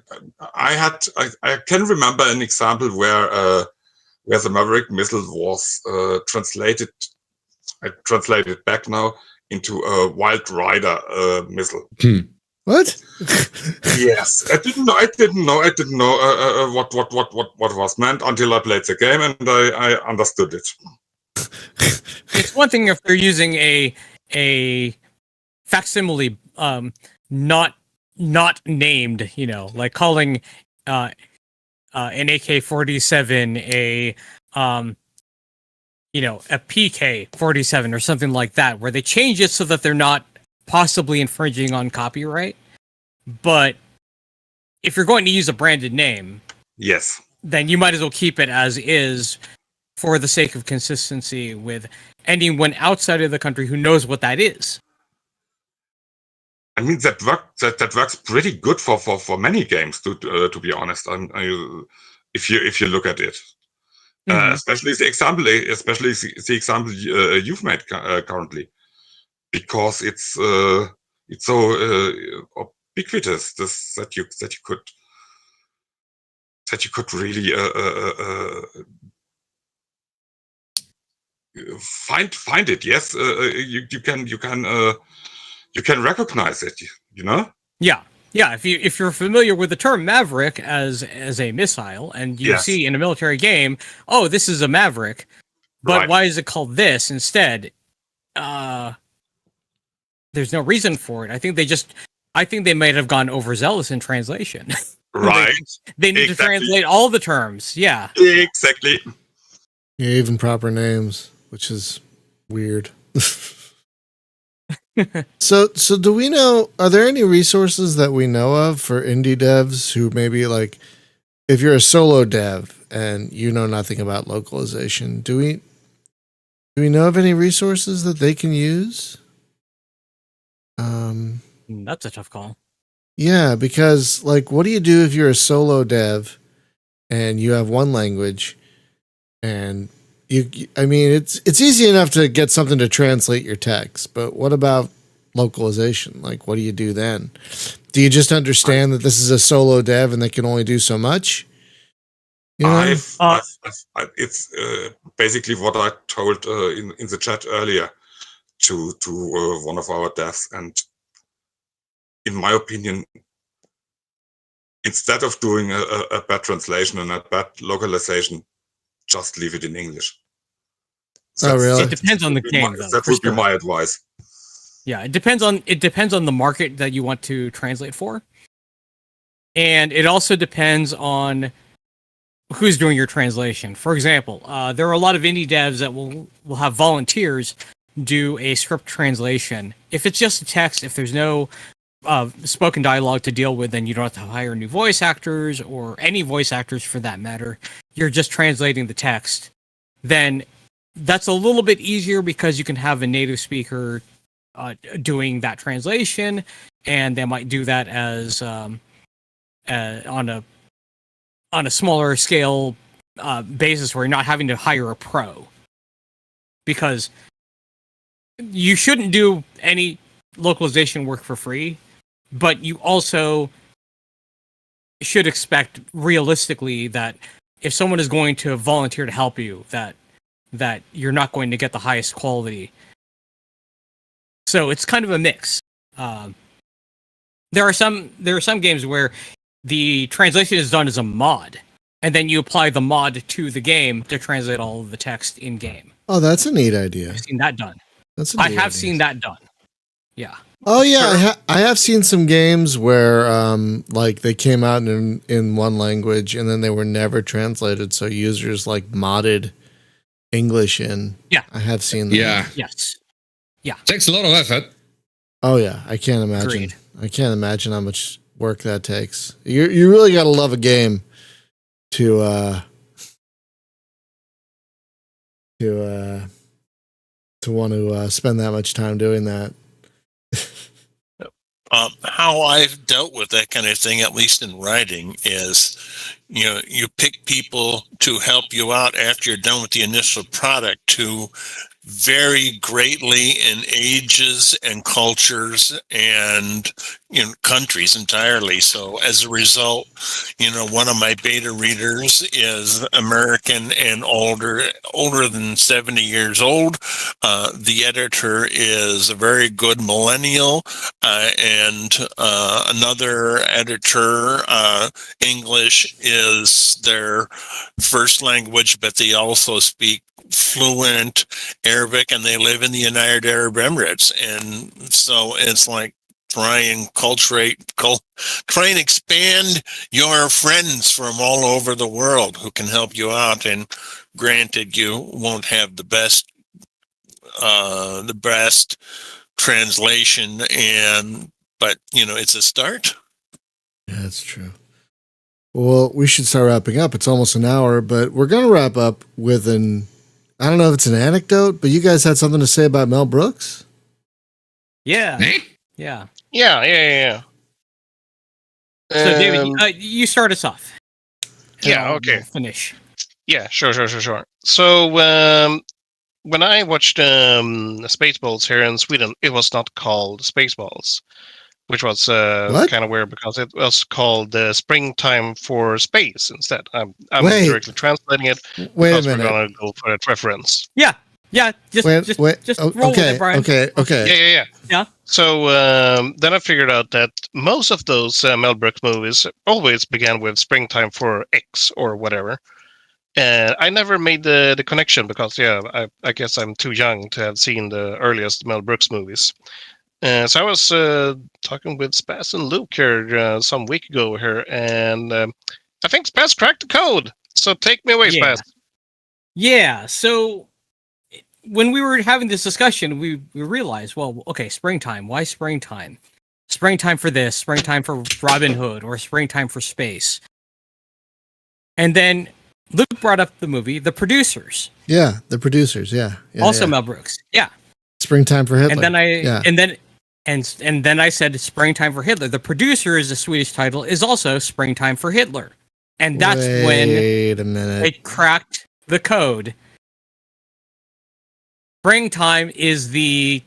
can remember an example where the Maverick missile was translated. I translated back now into a Wild Rider missile. What? Yes, I didn't know what was meant until I played the game and I understood it. It's one thing if they're using a facsimile, not named, like calling an AK-47 a PK-47 or something like that, where they change it so that they're not possibly infringing on copyright. But if you're going to use a branded name, yes, then you might as well keep it as is for the sake of consistency with anyone outside of the country who knows what that is. I mean that works pretty good for many games. To be honest, if you look at it, especially the example you've made currently, because it's so ubiquitous that you could really find it. Yes, you can recognize it. Yeah. If you're familiar with the term Maverick as a missile, and you see in a military game, oh, this is a Maverick, but right. Why is it called this instead? There's no reason for it. I think they might have gone overzealous in translation. Right. They need to translate all the terms. Yeah. Exactly. Yeah, even proper names, which is weird. So do we know, are there any resources that we know of for indie devs who maybe, like, if you're a solo dev and you know nothing about localization, do we know of any resources that they can use? That's a tough call. Yeah, because, like, what do you do if you're a solo dev and you have one language and it's easy enough to get something to translate your text, but what about localization? Like, what do you do then? Do you just understand that this is a solo dev and they can only do so much? It's basically what I told in the chat earlier to one of our devs, and in my opinion, instead of doing a bad translation and a bad localization, just leave it in English. Really? It depends on the game, though. That would be my advice. Yeah, it depends on the market that you want to translate for, and it also depends on who's doing your translation. For example, there are a lot of indie devs that will have volunteers do a script translation. If it's just a text, if there's no spoken dialogue to deal with, then you don't have to hire new voice actors or any voice actors for that matter. You're just translating the text. Then that's a little bit easier because you can have a native speaker doing that translation, and they might do that as on a smaller scale basis where you're not having to hire a pro. Because you shouldn't do any localization work for free, but you also should expect realistically that if someone is going to volunteer to help you, that you're not going to get the highest quality. So it's kind of a mix. There are some games where the translation is done as a mod, and then you apply the mod to the game to translate all of the text in game. Oh, that's a neat idea. I've seen that done. That's a I neat have idea. seen that done. Yeah. Oh yeah, I have seen some games where like they came out in one language and then they were never translated, so users like modded English in. Yeah. I have seen that. Yeah. Yes. Takes a lot of effort. Oh yeah, I can't imagine. Agreed. I can't imagine how much work that takes. You really got to love a game to want to spend that much time doing that. How I've dealt with that kind of thing, at least in writing, is you pick people to help you out after you're done with the initial product to vary greatly in ages and cultures and countries entirely. So as a result, one of my beta readers is American and older than 70 years old. The editor is a very good millennial, and another editor, English is their first language, but they also speak fluent Arabic, and they live in the United Arab Emirates. And so it's like try and expand your friends from all over the world who can help you out. And granted, you won't have the best translation, but it's a start. Yeah, that's true. Well, we should start wrapping up. It's almost an hour, but we're going to wrap up with I don't know if it's an anecdote, but you guys had something to say about Mel Brooks? Yeah. Eh? Yeah. Yeah. So, David, you start us off. Yeah, I'll okay. Finish. Yeah, sure. So, when I watched Spaceballs here in Sweden, it was not called Spaceballs, which was kind of weird because it was called Springtime for Space instead. I'm directly translating it Wait a because we're minute. going to go for that reference. Yeah. Just roll with it, Brian. Okay. Yeah. So then I figured out that most of those Mel Brooks movies always began with Springtime for X or whatever. And I never made the connection because, I guess I'm too young to have seen the earliest Mel Brooks movies. So I was talking with Spaz and Luke here some week ago here, and I think Spaz cracked the code. So take me away, Spaz. Yeah. So when we were having this discussion, we realized, well, okay, springtime. Why springtime? Springtime for this, springtime for Robin Hood, or springtime for space. And then Luke brought up the movie The Producers. Yeah, The Producers. Yeah. Also Mel Brooks. Yeah. Springtime for Hitler. And then I said Springtime for Hitler. The Producer is the Swedish title, is also Springtime for Hitler. And that's when they cracked the code. Springtime is the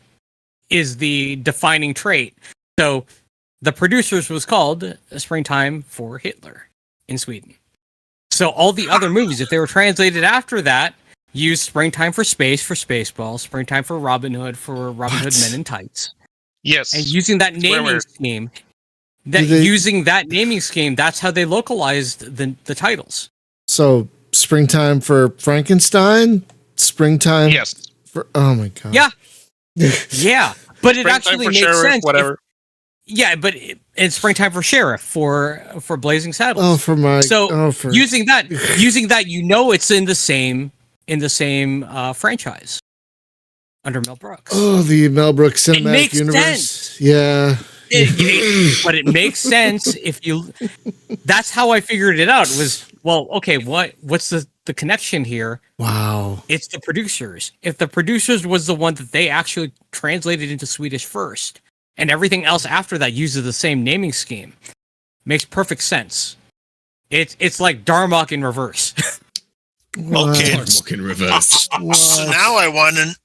defining trait. So The Producers was called Springtime for Hitler in Sweden. So all the other movies, if they were translated after that, used Springtime for Space for Spaceballs, Springtime for Robin Hood Hood Men in Tights. Yes. And using that naming scheme, that's how they localized the titles. So Springtime for Frankenstein, Springtime. Yes. Oh my god. Yeah. Yeah, but it actually makes sense. Whatever. But it's Springtime for Sheriff for Blazing Saddles. Oh, for my. Using that, it's in the same franchise under Mel Brooks. Oh, the Mel Brooks cinematic universe. Sense. Yeah. But it makes sense if you. That's how I figured it out. Was okay. What's the connection here? Wow. It's The Producers. If The Producers was the one that they actually translated into Swedish first, and everything else after that uses the same naming scheme, makes perfect sense. It's like Darmok in reverse. Okay. Darmok in reverse. So now I want to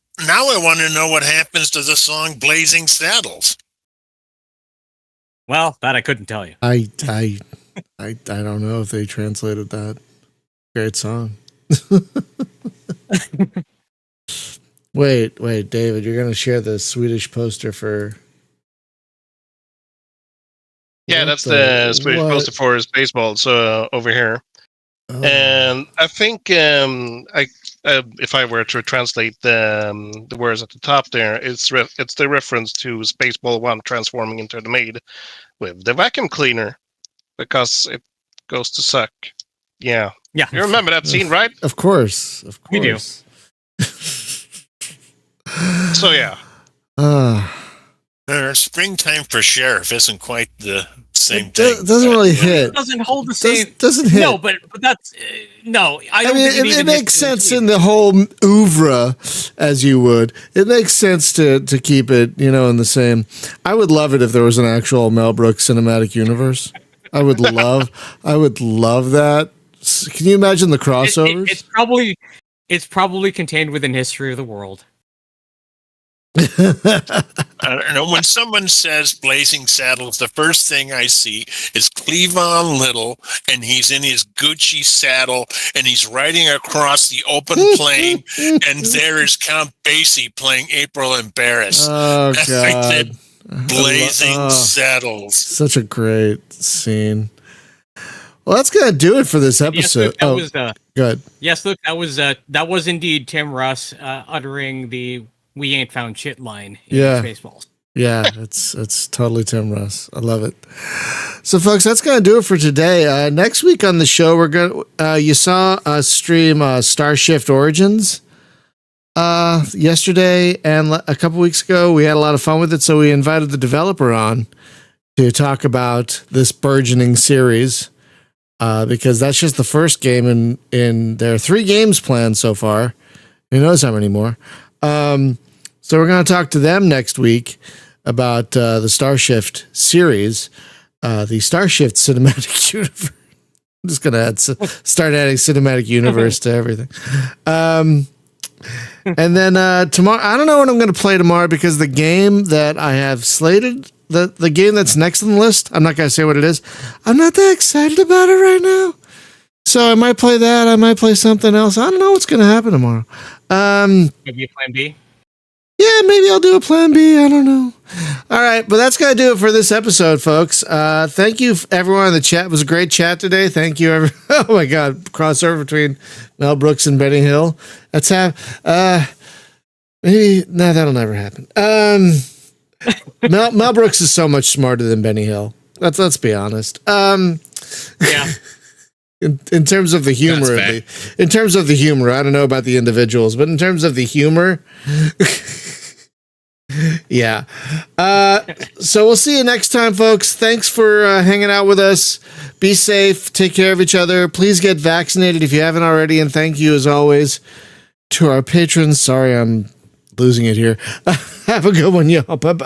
know what happens to the song "Blazing Saddles." Well, that I couldn't tell you. I don't know if they translated that. Great song. Wait, David, you're gonna share the Swedish poster for. Yeah, that's the Swedish poster for Spaceballs over here. Oh. And I think if I were to translate the words at the top there, it's the reference to Spaceball 1 transforming into the maid with the vacuum cleaner because it goes to suck. Yeah. Yeah. You remember that scene, right? Of course. Of We do. course. So, yeah. Springtime for sheriff isn't quite the same It thing. doesn't really hit. It doesn't hold the same. Doesn't hit. No, but that's no. I don't mean, think it makes sense in the whole oeuvre, as you would. It makes sense to keep it, in the same. I would love it if there was an actual Mel Brooks cinematic universe. I would love that. Can you imagine the crossovers? It's probably contained within History of the World. I don't know. When someone says Blazing Saddles, the first thing I see is Cleavon Little, and he's in his Gucci saddle, and he's riding across the open plain, and there is Count Basie playing April in Paris. Oh, I God. said, Blazing Saddles. Such a great scene. Well, that's going to do it for this episode. Yes, Luke, good. Yes, Luke, that was indeed Tim Russ uttering the "We ain't found shit" line in Spaceballs. Yeah, it's totally Tim Russ. I love it. So, folks, that's going to do it for today. Next week on the show, we're going. You saw us stream Starshift Origins yesterday and a couple weeks ago. We had a lot of fun with it, so we invited the developer on to talk about this burgeoning series. Because that's just the first game in there are 3 games planned so far. Who knows how many more? So we're going to talk to them next week about the Starshift series, the Starshift cinematic universe. I'm just going to start adding cinematic universe to everything. And then tomorrow, I don't know what I'm going to play tomorrow because the game that I have slated, the game that's next on the list, I'm not going to say what it is. I'm not that excited about it right now. So I might play that. I might play something else. I don't know what's going to happen tomorrow. Maybe a plan B. Yeah, maybe I'll do a plan B. I don't know. All right, but that's going to do it for this episode, folks. Thank you, everyone in the chat. It was a great chat today. Thank you. Oh, my God. Crossover between Mel Brooks and Benny Hill. That's maybe, no, that'll never happen. Mel Brooks is so much smarter than Benny Hill. Let's be honest. Yeah. In terms of the humor, I don't know about the individuals, but in terms of the humor, yeah. So we'll see you next time, folks. Thanks for hanging out with us. Be safe. Take care of each other. Please get vaccinated if you haven't already. And thank you, as always, to our patrons. Sorry, I'm losing it here. Have a good one, y'all. Bye-bye.